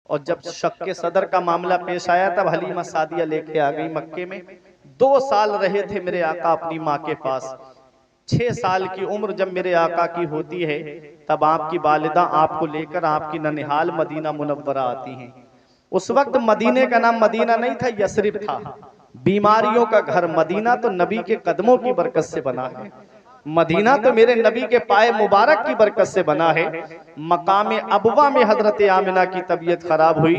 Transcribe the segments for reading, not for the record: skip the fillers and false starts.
और जब शक के सदर का मामला पेश आया तब हलीमा सादिया लेके आ गई मक्के में। 2 साल रहे थे मेरे आका अपनी माँ के पास। 6 साल की उम्र जब मेरे आका की होती है तब आपकी वालिदा आपको लेकर आपकी ननिहाल मदीना मुनव्वरा आती हैं। उस वक्त मदीने का नाम मदीना नहीं था, यसरिब था, बीमारियों का घर। मदीना तो नबी के कदमों की बरकत से बना है, मदीना तो मेरे नबी के पाए मुबारक की बरकत से बना है। मकाम अबवा में हजरत आमिना की तबीयत खराब हुई।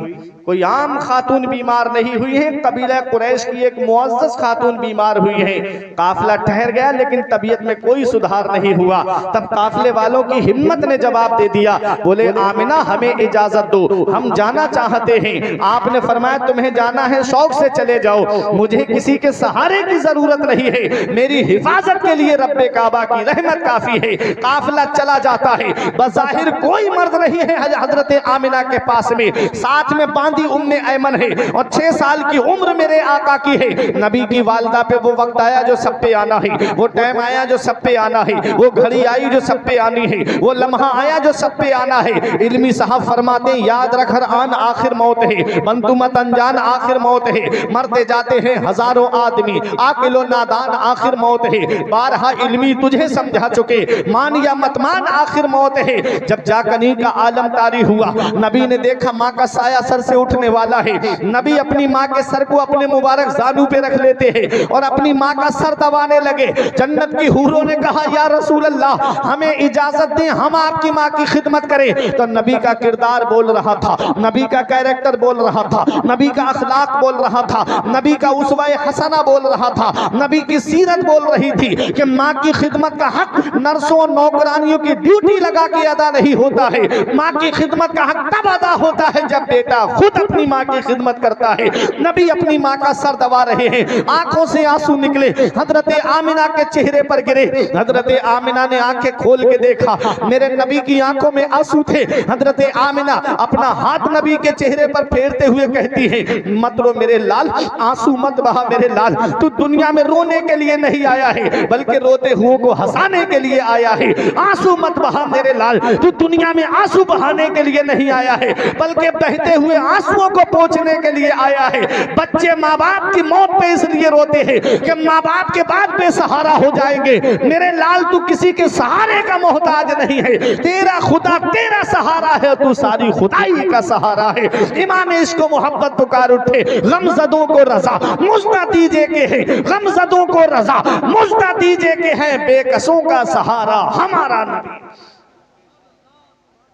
कोई आम खातून बीमार नहीं हुई है, कबीला कुरैश की एक मुअज़्ज़ज़ खातून बीमार हुई है। काफिला ठहर गया लेकिन तबीयत में कोई सुधार नहीं हुआ। तब काफिले वालों की हिम्मत ने जवाब दे दिया, बोले आमिना हमें इजाजत दो, हम जाना चाहते हैं। आपने फरमाया तुम्हें जाना है शौक से चले जाओ, मुझे किसी के सहारे की जरूरत नहीं है, मेरी हिफाजत के लिए रब्बे काबा की रहमत काफी है। काफिला चला जाता है, बज़ाहिर कोई मर्द नहीं है हजरत आमिना के पास में, साथ में बांधी उम्मे ऐमन है और 6 साल की उम्र मेरे आका की है। नबी की वालिदा पे वो वक्त आया जो सब पे आना है, वो टाइम आया जो सब पे आना है, वो घड़ी आई जो सब पे आनी है, वो लम्हा आया जो सब पे आना है। इल्मी साहब फरमाते याद रख हर आन आखिर मौत है, बंतु मत अनजान आखिर मौत है। मरते जाते हैं हजारों आदमी, आकिलो नादान आखिर मौत है। बारहा इल्मी तुझे समझा चुके, मान या मत मान आखिर मौत है। जब जाकनी का आलम तारी हुआ, नबी ने देखा माँ का साया सर से उठने वाला है। नबी अपनी माँ के सर को अपने मुबारक जानू पे रख लेते हैं और अपनी माँ का सर दबाने लगे। जन्नत की हूरों ने कहा या रसूल अल्लाह हमें इजाजत दें, हम आपकी माँ की खिदमत करें। तो नबी का किरदार बोल रहा था, नबी का कैरेक्टर बोल रहा था, नबी का अखलाक बोल रहा था, नबी का उसवा-ए हसना बोल रहा था, नबी की सीरत बोल रही थी कि माँ की खिदमत का हक नर्सों और नौकरानियों की ड्यूटी लगा के अदा नहीं होता है। माँ की खिदमत का हक तब अदा होता है जब बेटा खुद अपनी माँ की खिदमत करता है। नबी अपनी माँ का सर दबा रहे हैं, आंखों से आंसू निकले, हजरत आमिना के चेहरे पर गिरे। हजरत आमिना ने आंखें खोल के देखा, मेरे नबी की आंखों में आंसू थे। हजरत आमिना अपना हाथ नबी के चेहरे पर फेरते हुए कहती है मत रो मेरे लाल, आंसू मत बहा मेरे लाल, तू दुनिया में रोने के लिए नहीं आया है बल्कि रोते हुओं को हंसाने के लिए आया है। आंसू मत बहा मेरे लाल, तू दुनिया में आंसू बहाने के लिए नहीं आया है बल्कि बहते हुए आंसुओं को पोंछने के लिए आया है। बच्चे माँ बाप की मौत पे इसलिए रोते हैं कि माँ बाप के बाद बेसहारा हो जाएंगे। मेरे लाल तू किसी के सहारे का मोहताज नहीं है, तेरा खुदा तेरा सहारा है, तू सारी खुदाई का सहारा है। इमाम इश्क मोहब्बत पुकार उठे, गमज़दों को रज़ा मुझदा दीजिए के है, गमज़दों को रज़ा मुझदा दीजिए के है, बेकसों का सहारा हमारा नबी।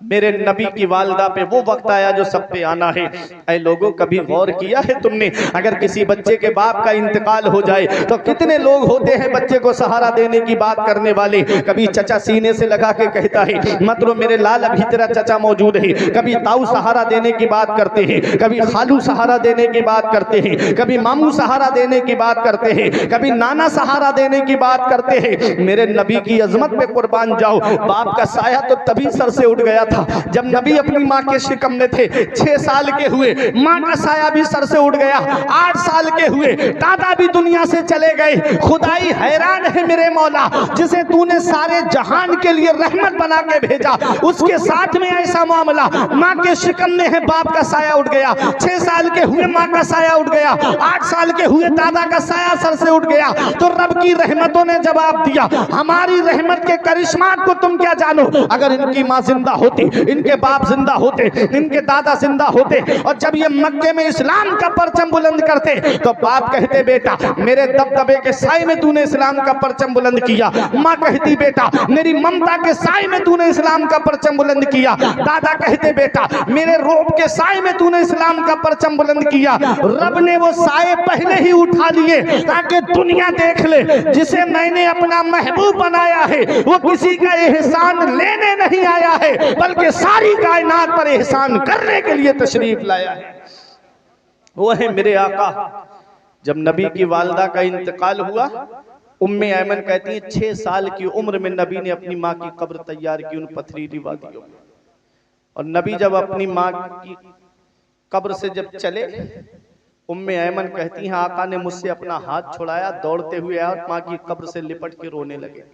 मेरे नबी की वालिदा पे वो वक्त आया जो सब पे आना है। ऐ लोगों कभी गौर किया है तुमने, अगर किसी बच्चे के बाप का इंतकाल हो जाए तो कितने लोग होते हैं बच्चे को सहारा देने की बात करने वाले। कभी चचा सीने से लगा के कहता है मत रो मेरे लाल अभी तेरा चचा मौजूद है। कभी ताऊ सहारा देने की बात करते हैं, कभी खालू सहारा देने की बात करते हैं, कभी मामू सहारा देने की बात करते हैं, कभी नाना सहारा देने की बात करते हैं। मेरे नबी की अजमत पे कुर्बान जाओ, बाप का साया तो तभी सर से उठ गया था जब नबी अपनी माँ के शिकम में थे। 6 साल के हुए माँ का साया भी सर से उठ गया। 8 साल के हुए दादा भी दुनिया से चले गए। खुदाई हैरान है मेरे मौला, जिसे तूने सारे जहान के लिए रहमत बना के भेजा, उसके साथ में ऐसा मामला। माँ के शिकम में है, बाप का साया उठ गया। 6 साल के हुए माँ का साया उठ गया। 8 साल के हुए दादा का साया सर से उठ गया। तो रब की रहमतों ने जवाब दिया, हमारी रहमत के करिश्मात को तुम क्या जानो। अगर इनकी माँ जिंदा होती, इनके बाप जिंदा होते, इनके दादा जिंदा होते और जब ये मक्के में इस्लाम का परचम बुलंद करते तो बाप कहते बेटा मेरे दबदबे के साए में तूने इस्लाम का परचम बुलंद किया। माँ कहती बेटा मेरी ममता के साए में तूने इस्लाम का परचम बुलंद किया। दादा कहते बेटा मेरे रोब के साए में तूने इस्लाम का परचम बुलंद किया। रब ने वो साए पहले ही उठा लिए ताकि दुनिया देख ले, जिसे मैंने अपना महबूब बनाया है वो किसी का एहसान लेने नहीं आया है बल्कि सारी कायनात पर एहसान करने के लिए तशरीफ लाया है। वो है मेरे आका। जब नबी की वालिदा का इंतकाल हुआ, उम्मे ऐमन कहती हैं 6 साल की उम्र में नबी ने अपनी माँ की कब्र तैयार की उन पथरीली वादियों में। और नबी जब अपनी माँ की कब्र से जब चले, उम्मे ऐमन कहती हैं आका ने मुझसे अपना हाथ छुड़ाया, दौड़ते हुए आए और माँ की कब्र से लिपट के रोने लगे।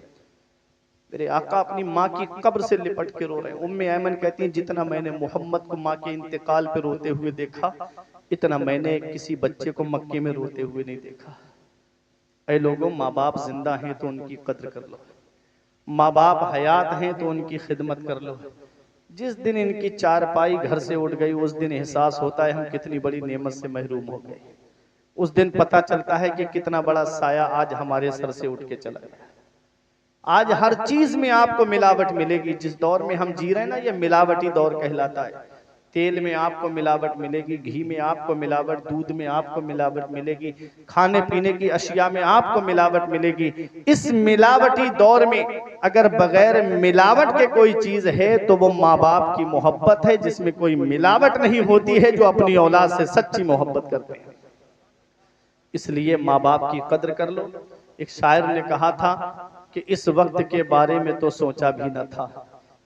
मेरे आका अपनी माँ की कब्र से लिपट के रो रहे हैं। उम्मे ऐमन कहती हैं जितना मैंने मोहम्मद को माँ के इंतकाल पे रोते हुए देखा, इतना मैंने किसी बच्चे को मक्के में रोते हुए नहीं देखा। ऐ लोगों, माँ बाप जिंदा हैं तो उनकी कद्र कर लो, माँ बाप हयात हैं तो उनकी खिदमत कर लो। जिस दिन इनकी चारपाई घर से उठ गई उस दिन एहसास होता है हम कितनी बड़ी नेमत से महरूम हो गए। उस दिन पता चलता है कि कितना बड़ा साया आज हमारे सर से उठ के चला गया। आज हर चीज में आपको मिलावट मिलेगी। जिस दौर में हम जी रहे हैं ना, ये मिलावटी दौर कहलाता है। तेल में आपको मिलावट मिलेगी, घी में आपको मिलावट, दूध में आपको मिलावट मिलेगी, खाने पीने की अशिया में आपको मिलावट मिलेगी। इस मिलावटी दौर में अगर बगैर मिलावट के कोई चीज है तो वो माँ बाप की मोहब्बत है, जिसमें कोई मिलावट नहीं होती है, जो अपनी औलाद से सच्ची मोहब्बत करते हैं। इसलिए माँ बाप की कद्र कर लो। एक शायर ने कहा था कि इस वक्त के बारे में तो सोचा भी न था,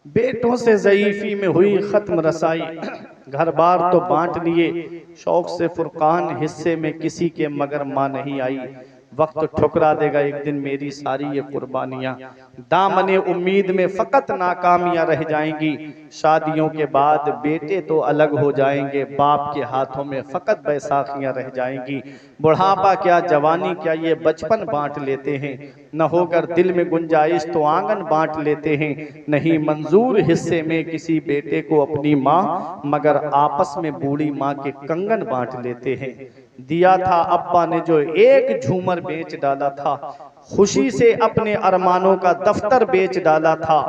बेटों से ज़ईफी में हुई खत्म रसाई, घर बार तो बांट लिए शौक से फुरकान, हिस्से में किसी के मगर माँ नहीं आई। वक्त ठुकरा देगा एक दिन मेरी सारी ये कुर्बानियां, दामने उम्मीद में फकत नाकामियां रह जाएंगी। शादियों के बाद बेटे तो अलग हो जाएंगे, बाप के हाथों में फकत बैसाखियां रह जाएंगी। बुढ़ापा क्या जवानी क्या ये बचपन बांट लेते हैं, न होकर दिल में गुंजाइश तो आंगन बांट लेते हैं। नहीं मंजूर हिस्से में किसी बेटे को अपनी माँ, मगर आपस में बूढ़ी माँ के कंगन बांट लेते हैं। दिया था अब्बा ने जो एक झूमर बेच डाला था, खुशी से अपने अरमानों का दफ्तर बेच डाला था।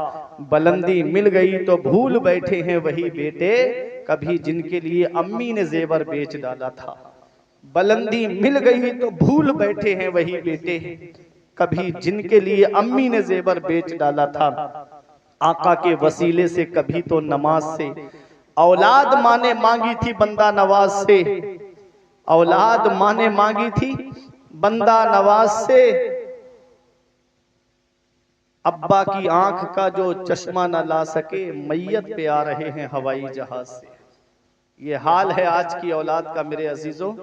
बुलंदी मिल गई तो भूल बैठे हैं वही बेटे, कभी जिनके लिए अम्मी ने जेवर बेच डाला था। बुलंदी मिल गई तो भूल बैठे हैं वही बेटे, कभी जिनके लिए अम्मी ने जेवर बेच डाला था। आका के वसीले से कभी तो नमाज से औलाद माने मांगी थी बंदा नवाज से, औलाद माने मांगी थी बंदा नवाज से। अब्बा की आंख का जो चश्मा न ला सके, मैयत पे आ रहे हैं हवाई जहाज से। ये हाल है आज की औलाद का मेरे अजीजों।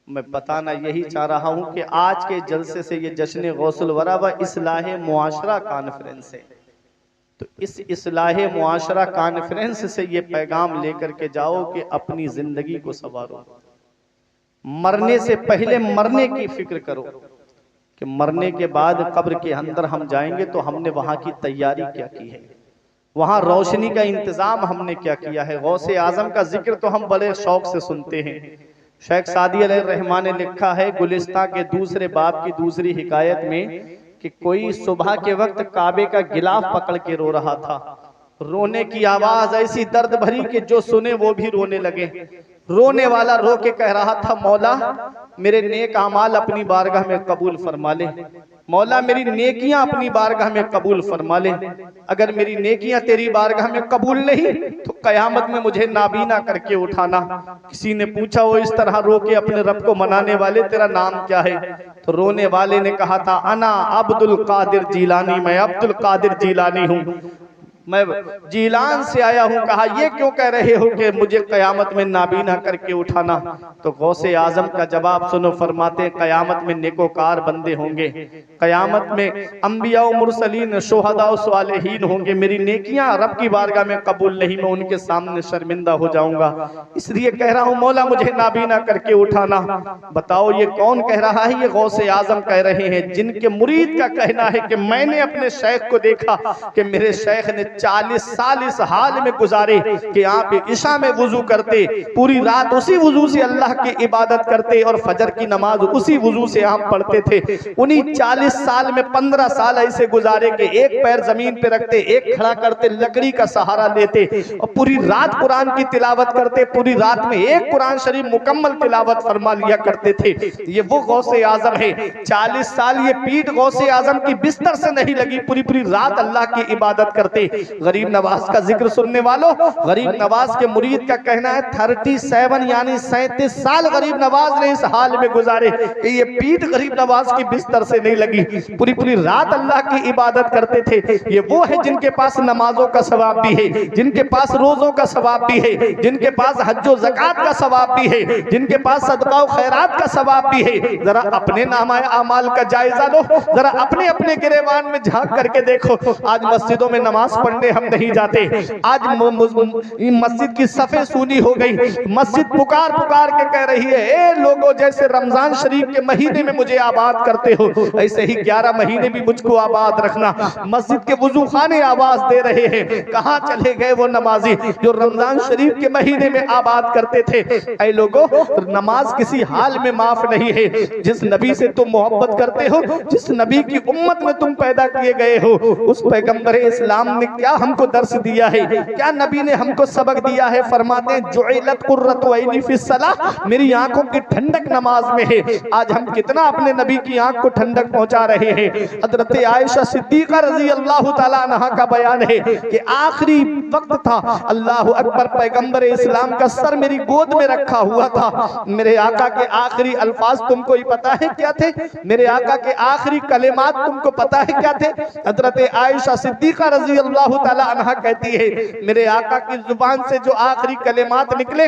मैं बताना यही चाह रहा हूं कि आज के जलसे से ये जश्न गौसुल वरा व इस्लाह मुआशरा कॉन्फ्रेंस है, तो इस इस्लाह मुआशरा कॉन्फ्रेंस से ये पैगाम लेकर के जाओ कि अपनी जिंदगी को संवारो। मरने से पहले मरने की फिक्र करो कि मरने के बाद कब्र के अंदर हम जाएंगे तो हमने वहां की तैयारी क्या की है, वहां रोशनी का इंतजाम हमने क्या किया है। गौसे आजम का जिक्र तो हम बड़े शौक से सुनते हैं। शेख सादी अलैहिर्रहमान ने लिखा है गुलिस्तां के दूसरे बाब की दूसरी हिकायत में कि कोई सुबह के वक्त काबे का गिलाफ पकड़ के रो रहा था। रोने की आवाज ऐसी दर्द भरी कि जो सुने वो भी रोने लगे। रोने वाला रो के कह रहा था, मौला मेरे नेक अमाल अपनी बारगाह में कबूल फरमा ले, मौला मेरी नेकियां अपनी बारगाह में कबूल फरमा ले। अगर मेरी नेकियां तेरी बारगाह में कबूल नहीं तो कयामत में मुझे नाबीना करके उठाना। किसी ने पूछा, वो इस तरह रो के अपने रब को मनाने वाले, तेरा नाम क्या है? तो रोने वाले ने कहा था, अना अब्दुल कादिर जीलानी, मैं अब्दुल कादिर जीलानी हूँ, मैं जीलान से आया हूं। कहा, ये क्यों कह रहे हो कि मुझे कयामत में नाबीना करके उठाना? तो गौसे आजम का जवाब सुनो, फरमाते कयामत में नेकोकार बंदे होंगे, कयामत में अंबिया व मुरसलीन शुहदा व सालेहीन होंगे। मेरी नेकियां रब की बारगाह में कबूल नहीं, मैं उनके सामने शर्मिंदा हो जाऊंगा। इसलिए कह रहा हूं मौला मुझे नाबीना करके उठाना। बताओ ये कौन कह रहा है? ये गौसे आजम कह रहे हैं, जिनके मुरीद का कहना है कि मैंने अपने शेख को देखा कि मेरे शेख ने 40 साल इस हाल में गुजारे कि आप ईशा में वुजू करते, पूरी रात उसी वुजू से अल्लाह की इबादत करते और फजर की नमाज उसी वुजू से आप पढ़ते थे। उन्हीं 40 साल में 15 साल ऐसे गुजारे कि एक पैर जमीन पे रखते, एक खड़ा करते, लकड़ी का सहारा लेते और पूरी रात कुरान की तिलावत करते। पूरी रात में एक कुरान शरीफ मुकम्मल तिलावत फरमा लिया करते थे। ये वो गौसे आजम है। 40 साल ये पीठ गौसे आजम की बिस्तर से नहीं लगी, पूरी पूरी रात अल्लाह की इबादत करते। गरीब नवाज का जिक्र सुनने वालों, गरीब नवाज के मुरीद का कहना है 37 यानी 37 साल गरीब नवाज ने इस हाल में गुजारे कि ये पीठ गरीब नवाज की बिस्तर से नहीं लगी। पूरी पूरी रात अल्लाह की इबादत करते थे। ये वो है जिनके पास नमाजों का सवाब भी है, जिनके पास रोजों का सवाब भी है, जिनके पास हज्जो ज़कात का सवाब भी है, जिनके पास सदका और खैरात का सवाब भी है। जरा अपने नामाए अमाल का जायजा लो, जरा अपने अपने गिरेबान में झांक करके देखो। आज मस्जिदों में नमाज पढ़ने हम नहीं जाते, आज मस्जिद की सफे सूनी हो गई। मस्जिद पुकार पुकार के कह रही है, ए लोगों, जैसे रमजान शरीफ के महीने में मुझे आबाद करते हो, ऐसे ही 11 महीने भी मुझको आबाद रखना। मस्जिद के वुजू खाने आवाज दे रहे हैं, कहाँ चले गए वो नमाजी जो रमजान शरीफ के महीने में आबाद करते थे। ऐ लोगों, नमाज किसी हाल में माफ नहीं है। जिस नबी से तुम मोहब्बत करते हो, जिस नबी की उम्मत में तुम पैदा किए गए हो, उस पैगंबर इस्लाम ने क्या हमको दर्स दिया है, क्या नबी ने हमको सबक दिया है। फरमाते हैं जुइलत कुर्रतु ऐनी फिस सलाह, मेरी आंखों की ठंडक नमाज में है। आज हम कितना अपने नबी की आंख को ठंडक पहुंचा रहे हैं। हजरत आयशा सिद्दीका रजी अल्लाह ताला अन्हा का बयान है कि आखिरी वक्त था, अल्लाह अकबर, पैगंबर इस्लाम का सर मेरी गोद में रखा हुआ था। मेरे आका के आखिरी अल्फाज तुमको ही पता है क्या थे? मेरे आका के आखिरी कलेमात तुमको पता है क्या थे? हजरत आयशा सिद्दीका रजी अल्लाह ताला अन्हा कहती है, मेरे आका की जुबान से जो आखिरी कलेमात निकले,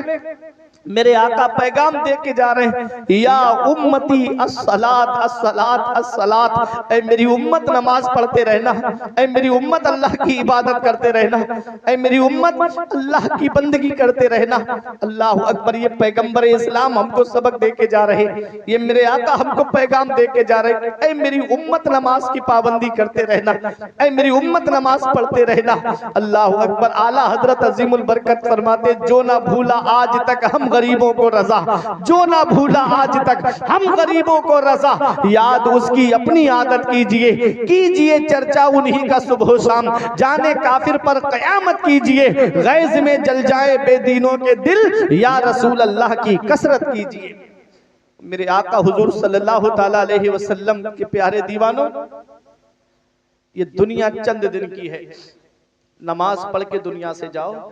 मेरे आका पैगाम दे के जा रहे हैं, या उम्मती अस्सलात अस्सलात अस्सलात, ऐ मेरी उम्मत नमाज पढ़ते रहना, ऐ मेरी उम्मत अल्लाह की इबादत करते रहना, ऐ मेरी उम्मत अल्लाह की बंदगी करते रहना। अल्लाह अकबर, ये पैगंबर इस्लाम हमको सबक दे के जा रहे, ये मेरे आका हमको पैगाम दे के जा रहे, ऐ मेरी उम्मत नमाज की पाबंदी करते रहना, ऐ मेरी उम्मत नमाज पढ़ते रहना। अल्लाह अकबर। आला हजरत अजीमुल बरकत फरमाते, जो ना भूला आज तक हम गरीबों को रजा, जो ना भूला आज तक हम गरीबों को रजा, याद उसकी अपनी आदत कीजिए, कीजिए चर्चा उन्हीं का सुबह शाम, जाने काफिर पर कयामत कीजिए, गैज में जल जाए बेदीनों के दिल, या रसूल अल्लाह की कसरत कीजिए। मेरे आका हुजूर सल्लल्लाहु ताला अलैहि वसल्लम के प्यारे दीवानों, ये दुनिया चंद दिन की है। नमाज पढ़ के दुनिया से जाओ,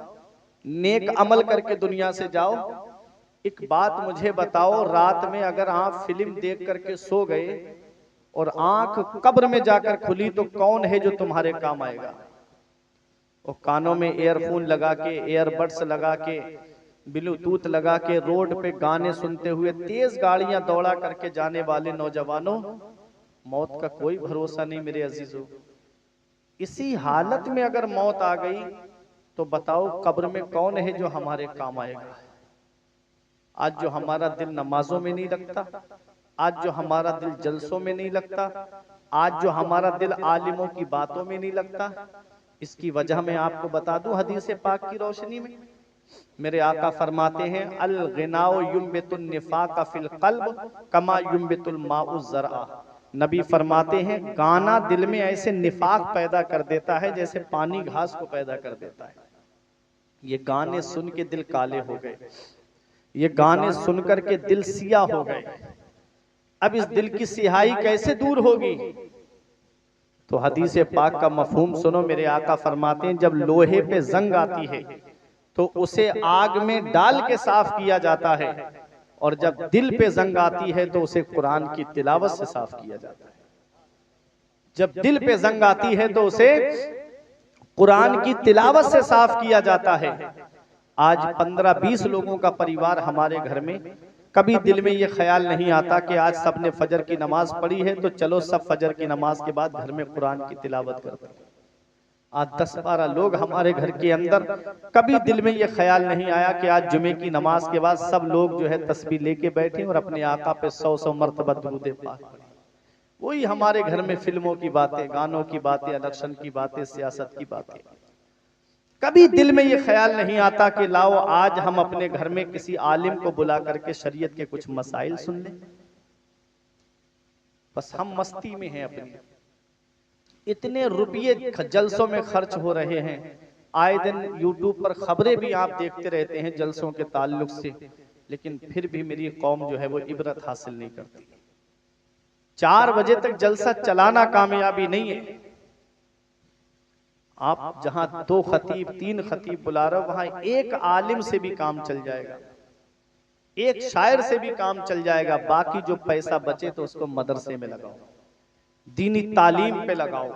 नेक अमल करके दुनिया से जाओ। एक बात मुझे बताओ, रात में अगर आप फिल्म देख करके सो गए और आंख कब्र में जाकर खुली तो कौन है जो तुम्हारे काम आएगा? वो कानों में एयरफोन लगा के, एयरबड्स लगा के, ब्लूटूथ लगा के रोड पे गाने सुनते हुए तेज गाड़ियां दौड़ा करके जाने वाले नौजवानों, मौत का कोई भरोसा नहीं मेरे अजीजों। इसी हालत में अगर मौत आ गई तो बताओ कब्र में कौन है जो हमारे काम आएगा? आज जो हमारा दिल नमाजों में नहीं लगता, आज जो हमारा दिल जलसों में नहीं लगता, आज जो हमारा दिल आलिमों की बातों में नहीं लगता, इसकी वजह मैं आपको बता दूं हदीस पाक की रोशनी में। मेरे आका फरमाते हैं, अल गिनाउ युम्बितुन निफाक फिल क़ल्ब कमा युम्बितुल माउ ज़रअ। नबी फरमाते हैं, गाना दिल में ऐसे निफाक पैदा कर देता है जैसे पानी घास को पैदा कर देता है। ये गाने सुन के दिल काले हो गए, ये गाने सुन करके दिल सिया हो गए। अब इस दिल की सियाही कैसे दूर होगी? तो हदीस पाक का मफहूम सुनो। मेरे आका फरमाते हैं, जब लोहे पे जंग आती है तो उसे आग में डाल के साफ किया जाता है, और जब दिल पे जंग आती है तो उसे कुरान की तिलावत से साफ किया जाता है। जब दिल पे जंग आती है तो उसे कुरान की तिलावत से साफ किया जाता है। आज 15-20 लोगों का परिवार हमारे घर में, कभी दिल में ये ख्याल नहीं आता कि आज सबने फजर की नमाज पढ़ी है तो चलो सब फजर की नमाज के बाद घर में कुरान की तिलावत करते हैं। आज 10-12 लोग हमारे घर के अंदर, कभी दिल में ये ख्याल नहीं आया कि आज जुमे की नमाज के बाद सब लोग जो है तस्बीह लेके बैठे और अपने आका पे 100-100 मरतबा दुरूद पाक पढ़े। वही हमारे घर में फिल्मों की बातें, गानों की बातें, इलेक्शन की बातें, सियासत की बातें। कभी दिल में ये ख्याल नहीं आता कि लाओ आज हम अपने घर में किसी आलिम को बुला करके शरीयत के कुछ मसाइल सुन लें। बस हम मस्ती में हैं अपनी। इतने रुपये जलसों में खर्च हो रहे हैं, आए दिन यूट्यूब पर खबरें भी आप देखते रहते हैं जलसों के ताल्लुक से, लेकिन फिर भी मेरी कौम जो है वो इबरत हासिल नहीं करती। 4 बजे तक जलसा चलाना कामयाबी नहीं है। आप जहां 2 खतीब 3 खतीब बुला रहे हो, वहां एक आलिम से भी काम चल जाएगा, एक शायर से भी काम चल जाएगा। बाकी जो पैसा बचे तो उसको मदरसे में लगाओ, दीनी तालीम पे लगाओ।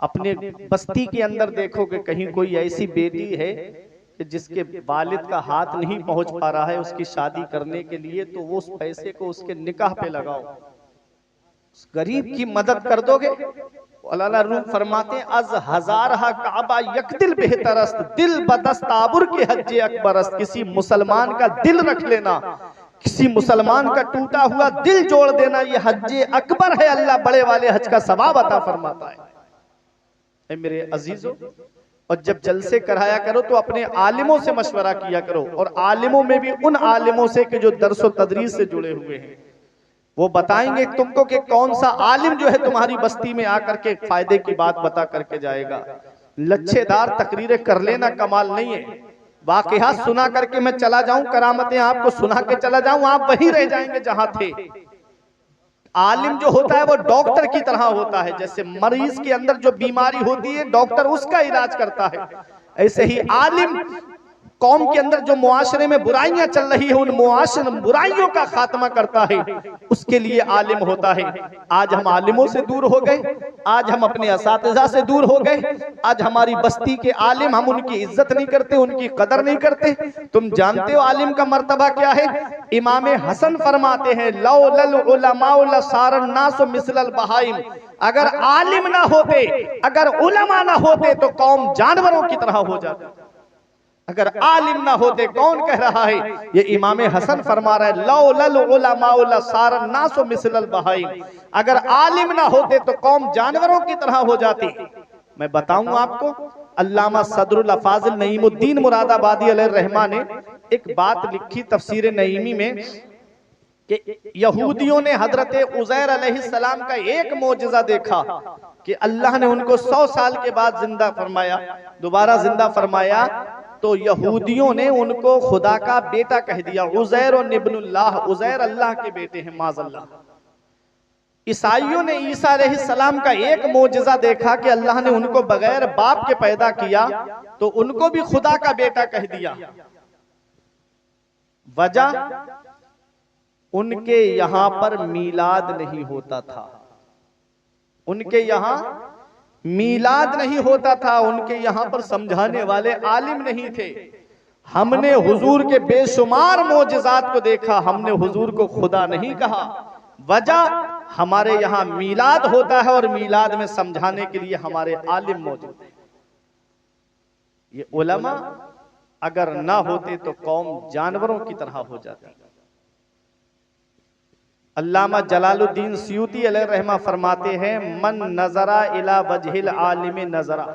अपने बस्ती के अंदर देखोगे कहीं कोई ऐसी बेटी है कि जिसके वालिद का हाथ नहीं पहुंच पा रहा है उसकी शादी करने के लिए, तो वो उस पैसे को उसके निकाह पे लगाओ, उस गरीब की मदद कर दोगे। अल्लाह रूम फरमाते हैं अज हजारहा काबा यकदिल बेहतरस्त दिल बदस्ताबुर के हज्जे अकबरस्त। किसी मुसलमान का दिल रख लेना, किसी मुसलमान का टूटा हुआ दिल जोड़ देना, ये हज्जे अकबर है। अल्लाह बड़े वाले हज का सवाब अता फरमाता है। मेरे अजीजों, और जब जलसे कराया करो तो अपने आलिमों से मशवरा किया करो, और आलिमों में भी उन आलिमों से कि जो दर्स व तदरीस से जुड़े हुए हैं। वो बताएंगे तुमको कि कौन सा आलिम जो है तुम्हारी बस्ती में आकर के फायदे की बात बता करके जाएगा। लच्छेदार तकरीरें कर लेना कमाल नहीं है, वाकयात सुना करके मैं चला जाऊं, करामतें आपको सुना के चला जाऊं, आप वहीं रह जाएंगे जहां थे। आलिम जो होता है वो डॉक्टर की तरह होता है, जैसे मरीज के अंदर जो बीमारी होती है डॉक्टर उसका इलाज करता है, ऐसे ही आलिम कौम के अंदर जो मुआशरे में बुराइयां चल रही है उन मुआशरे बुराइयों का खात्मा करता है, उसके लिए आलिम होता है। आज हम आलिमों से दूर हो गए, आज हम अपने असातिज़ा से दूर हो गए, आज हमारी बस्ती के आलिम हम उनकी इज्जत नहीं करते, उनकी कदर नहीं करते। तुम जानते हो आलिम का मर्तबा क्या है? इमाम हसन फरमाते हैं लौलल उलमाउ लसारन नास मिसलल बहाइम। अगर आलिम ना होते, अगर उलमा ना होते तो कौम जानवरों की तरह हो जाती। अगर आलिम ना होते, कौन कह रहा है? ये इमाम हसन फरमा रहा है लौलल उलमाउ लसारन नास मिसलल बहाइम। अगर आलिम ना होते तो कौम जानवरों की तरह हो जाती। मैं बताऊं आपको, अल्लामा सदरुल फाजिल नईमुद्दीन मुरादाबादी अलैहिर्रहमा ने एक बात लिखी तफसीर नईमी में कि यहूदियों ने हजरत उज़ैर अलैहिस्सलाम का एक मोजज़ा देखा कि अल्लाह ने उनको 100 साल के बाद जिंदा फरमाया, दोबारा जिंदा फरमाया, तो यहूदियों ने उनको खुदा का बेटा कह दिया, उज़ैर और इब्नुल्लाह, उज़ैर अल्लाह के बेटे हैं माज़अल्लाह। ईसाइयों ने ईसा अलैहिस्सलाम का एक मोजज़ा देखा कि अल्लाह ने उनको बगैर बाप के पैदा किया, तो उनको भी खुदा का बेटा कह दिया। वजह, उनके यहां पर मीलाद नहीं होता था, उनके यहां मीलाद नहीं होता था, उनके यहां पर समझाने वाले आलिम नहीं थे। हमने हुजूर के बेशुमार मोजज़ात को देखा, हमने हुजूर को खुदा नहीं कहा। वजह, हमारे यहां मीलाद होता है और मीलाद में समझाने के लिए हमारे आलिम मौजूद हैं। ये उलमा अगर ना होते तो कौम जानवरों की तरह हो जाती। अल्लामा जलालुद्दीन सयूती अलैहिर्रहमा फरमाते हैं मन नजरा इला वजहिल आलिम नजरा,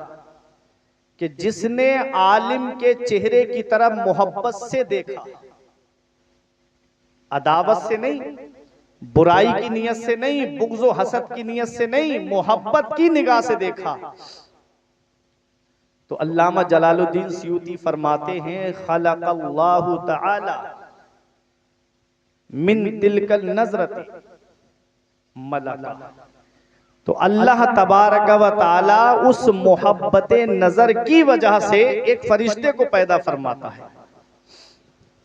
कि जिसने आलिम के चेहरे की तरफ मोहब्बत से देखा, अदावत से नहीं, बुराई की नियत से नहीं, बुग़्ज़ व हसद की नियत से नहीं, मोहब्बत की निगाह से देखा, तो अल्लामा जलालुद्दीन सयूती फरमाते हैं खलक़ल्लाहु तआला मिन तिलकल नज़रति मलका, तो अल्लाह तबारक व तआला उस मोहब्बत नजर की वजह से एक फरिश्ते को पैदा फरमाता है।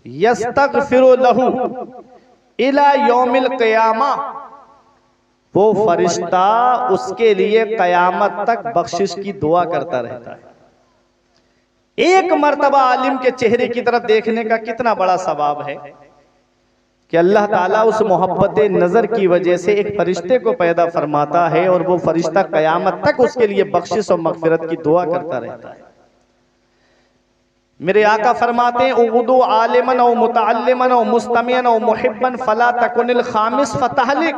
यस्तग़फिरु लहू इला यौमिल क़ियामा, वो फरिश्ता उसके लिए क़यामत तक बख्शिश की दुआ करता रहता है। एक मर्तबा आलिम के चेहरे की तरफ देखने का कितना बड़ा सवाब है कि अल्लाह ताला उस मोहब्बत नजर की वजह से एक फरिश्ते को पैदा फरमाता है और वो फरिश्ता कयामत तक उसके लिए बख्शिश और मगफिरत की दुआ करता रहता है। मेरे आका फरमाते हैं उगदु आलिमन औ मुतअल्लिमन औ मुस्तमियन औ मुहिब्बन फला तकुनिल खामिस फतहलिक।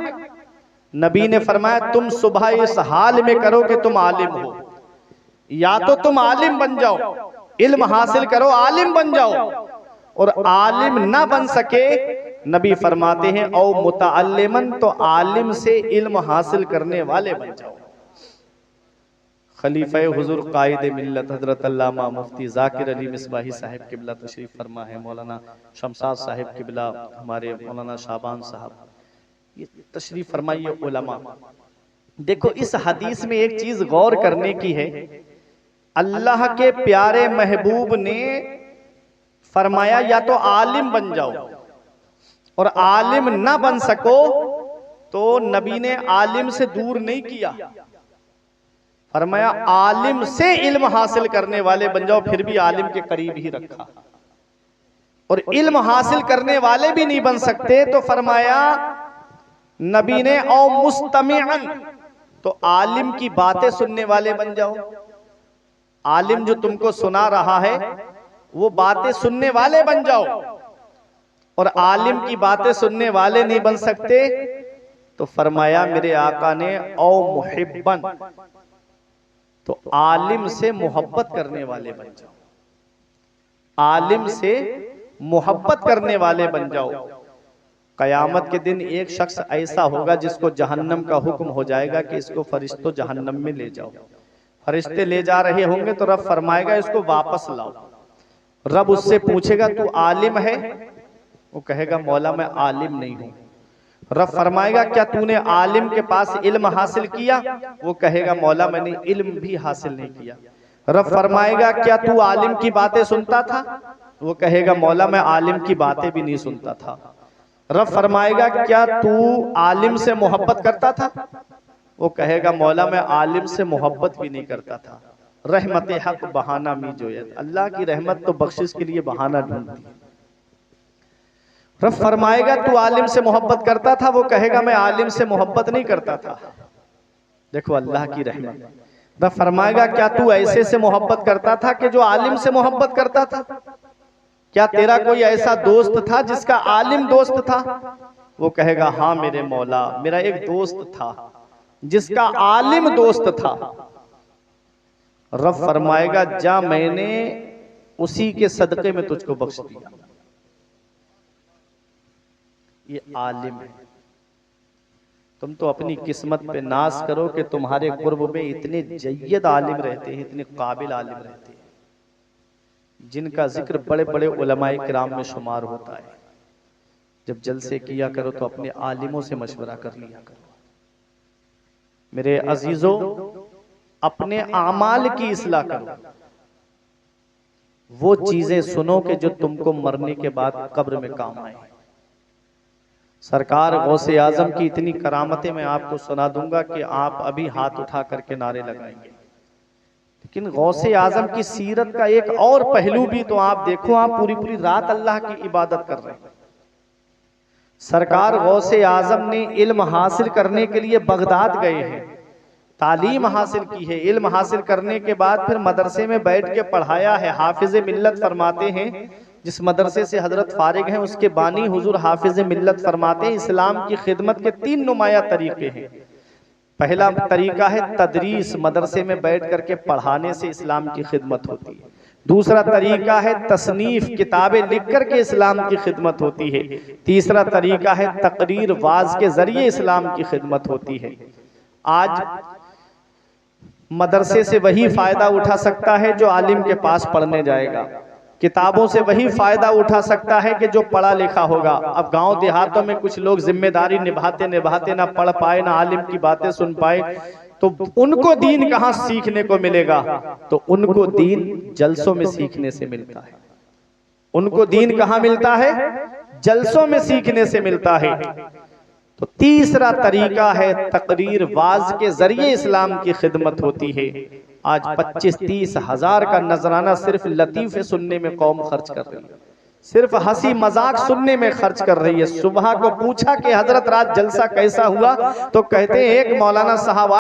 नबी ने फरमाया तुम सुबह इस हाल में करो कि तुम आलिम हो, या तो तुम आलिम बन जाओ, इल्म हासिल करो, आलिम बन जाओ, और आलिम ना बन सके, नबी फरमाते हैं औ मुतअल्लिमन, तो आलिम से इल्म हासिल करने वाले बन जाओ। खलीफा हुजूर कायद मिल्लत हजरत अल्लामा मुफ्ती ज़ाकिर अली मिसबाही साहिब किबला तशरीफ फरमा है, मौलाना शमशाद साहिब किबला, हमारे मौलाना शाबान साहब, ये तशरीफ फरमाइए उलमा। देखो इस हदीस में एक चीज गौर करने की है अल्लाह के प्यारे महबूब ने फरमाया या तो आलिम बन जाओ, और आलिम ना बन सको तो नबी ने आलिम से दूर नहीं किया, फरमाया आलिम से इल्म हासिल करने वाले बन जाओ, फिर भी आलिम के करीब ही रखा। और इल्म हासिल करने वाले भी नहीं बन सकते तो फरमाया नबी ने औ मुस्तमिअन, तो आलिम की बातें सुनने वाले बन जाओ। आलिम जो तुमको सुना रहा है वो बातें सुनने वाले बन जाओ, और आलिम की बातें सुनने वाले नहीं बन सकते तो फरमाया मेरे आका ने औ मुहिब्बन, तो आलिम से मोहब्बत करने वाले बन जाओ, आलिम से मोहब्बत करने वाले बन जाओ। कयामत के दिन एक शख्स ऐसा होगा जिसको जहन्नम का हुक्म हो जाएगा कि इसको फरिश्तों जहन्नम में ले जाओ। फरिश्ते ले जा रहे होंगे तो रब फरमाएगा इसको वापस लाओ। रब उससे पूछेगा तू आलिम है? वो कहेगा मौला मैं आलिम नहीं हूं। रब फरमाएगा क्या तूने आलिम के पास इल्म हासिल किया? वो कहेगा मौला मैंने इल्म भी हासिल नहीं किया। रब फरमाएगा क्या तू आलिम की बातें सुनता था? वो कहेगा मौला मैं आलिम की बातें भी नहीं सुनता था। रब फरमाएगा क्या तू आलिम से मोहब्बत करता था? वो कहेगा मौला मैं आलिम से मोहब्बत भी नहीं करता था। रहमत हक बहाना मी जोयत, अल्लाह की रहमत तो बख्शिश के लिए बहाना ढूंढती है। रब फरमाएगा तू आलिम से मोहब्बत करता था? वो कहेगा मैं आलिम से मोहब्बत नहीं करता था। देखो अल्लाह की रहमत। रब फरमाएगा क्या तू ऐसे से मोहब्बत करता था कि जो आलिम से मोहब्बत करता था? क्या तेरा कोई ऐसा दोस्त था जिसका आलिम दोस्त था? वो कहेगा हाँ मेरे मौला मेरा एक दोस्त था जिसका आलिम दोस्त था। रब फरमाएगा जा मैंने उसी के सदके में तुझको बख्श दिया। ये आलिम है। तुम तो अपनी किस्मत पे नाज करो कि तुम्हारे कुर्ब में इतने जय्यद आलिम रहते हैं, इतने काबिल आलिम रहते हैं जिनका जिक्र बड़े बड़े उलमाए किराम में शुमार होता है। जब जलसे किया करो तो अपने आलिमों से मशवरा कर लिया करो। मेरे अजीजों अपने आमाल की इस्लाह करो, वो चीजें सुनो कि जो तुमको मरने के बाद कब्र में काम आए। सरकार गौसे आजम की इतनी करामतें मैं आपको सुना दूंगा कि आप अभी हाथ उठा करके नारे लगाएंगे। लेकिन गौसे आजम की सीरत का एक और पहलू भी तो आप देखो। आप पूरी पूरी रात अल्लाह की इबादत कर रहे हैं। सरकार गौसे आजम ने इल्म हासिल करने के लिए बगदाद गए हैं, तालीम हासिल की है। इल्म हासिल करने के बाद फिर मदरसे में बैठ के पढ़ाया है। हाफिज मिल्लत फरमाते हैं जिस मदरसे से हजरत फारिग हैं उसके बानी हुजूर हाफिज मिल्लत फरमाते हैं इस्लाम की खिदमत के 3 नुमाया तरीके हैं। पहला तरीका है तदरीस, मदरसे में बैठ करके पढ़ाने से इस्लाम की खिदमत होती है। दूसरा तरीका है तसनीफ, किताबें लिख करके इस्लाम की खिदमत होती है। तीसरा तरीका है तकरीर, वाज के जरिए इस्लाम की खिदमत होती है। आज मदरसे से वही फायदा उठा सकता है जो आलिम के पास पढ़ने जाएगा। किताबों से वही फायदा उठा सकता है कि जो पढ़ा लिखा होगा। अब गांव देहातों में कुछ लोग जिम्मेदारी निभाते निभाते ना पढ़ पाए, ना आलिम की बातें सुन पाए, तो उनको दीन कहां सीखने को मिलेगा? तो उनको दीन जलसों में सीखने से मिलता है। उनको दीन कहां मिलता है? जलसों में सीखने से मिलता है। तो तीसरा तरीका है तकरीर, वाज के जरिए इस्लाम की खिदमत होती है। आज 25-30 हजार का नजराना सिर्फ लतीफे सुनने में कौम खर्च कर रही है, सिर्फ हंसी मजाक सुनने में खर्च कर रही है। सुबह को पूछा कि हजरत रात जलसा कैसा हुआ, तो कहते हैं एक मौलाना साहब